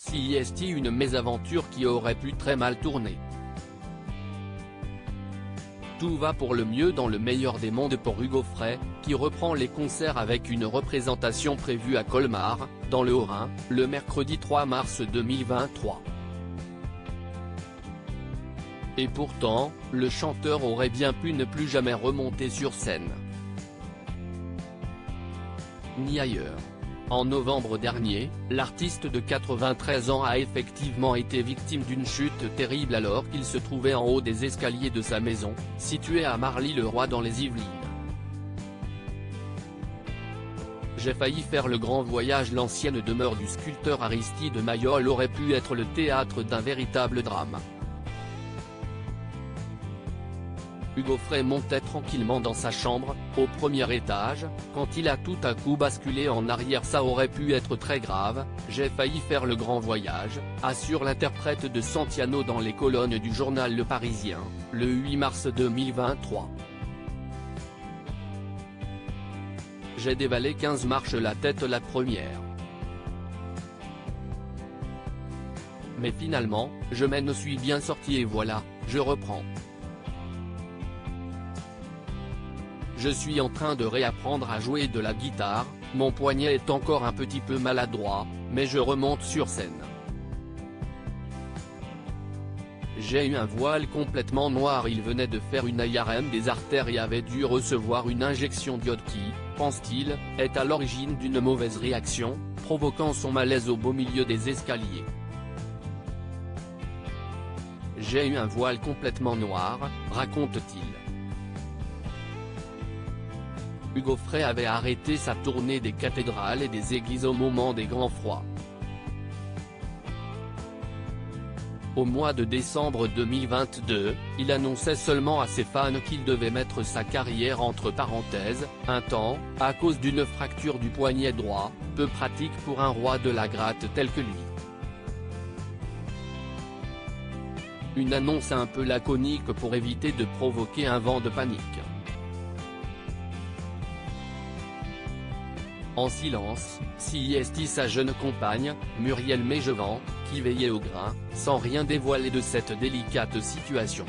CIST, une mésaventure qui aurait pu très mal tourner. Tout va pour le mieux dans le meilleur des mondes pour Hugo Frey, qui reprend les concerts avec une représentation prévue à Colmar, dans le Haut-Rhin, le mercredi 3 mars 2023. Et pourtant, le chanteur aurait bien pu ne plus jamais remonter sur scène. Ni ailleurs. En novembre dernier, l'artiste de 93 ans a effectivement été victime d'une chute terrible alors qu'il se trouvait en haut des escaliers de sa maison, située à Marly-le-Roi dans les Yvelines. J'ai failli faire le grand voyage. L'ancienne demeure du sculpteur Aristide Maillol aurait pu être le théâtre d'un véritable drame. Hugo Frey montait tranquillement dans sa chambre, au premier étage, quand il a tout à coup basculé en arrière. Ça aurait pu être très grave, j'ai failli faire le grand voyage, assure l'interprète de Santiano dans les colonnes du journal Le Parisien, le 8 mars 2023. J'ai dévalé 15 marches la tête la première. Mais finalement, je m'en suis bien sorti et voilà, je reprends. Je suis en train de réapprendre à jouer de la guitare, mon poignet est encore un petit peu maladroit, mais je remonte sur scène. J'ai eu un voile complètement noir. Il venait de faire une IRM des artères et avait dû recevoir une injection d'iode qui, pense-t-il, est à l'origine d'une mauvaise réaction, provoquant son malaise au beau milieu des escaliers. J'ai eu un voile complètement noir, raconte-t-il. Hugo Frey avait arrêté sa tournée des cathédrales et des églises au moment des grands froids. Au mois de décembre 2022, il annonçait seulement à ses fans qu'il devait mettre sa carrière entre parenthèses, un temps, à cause d'une fracture du poignet droit, peu pratique pour un roi de la gratte tel que lui. Une annonce un peu laconique pour éviter de provoquer un vent de panique. En silence, CIST sa jeune compagne, Muriel Méjevant, qui veillait au grain, sans rien dévoiler de cette délicate situation.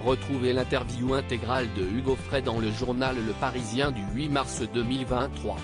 Retrouvez l'interview intégrale de Hugo Frey dans le journal Le Parisien du 8 mars 2023.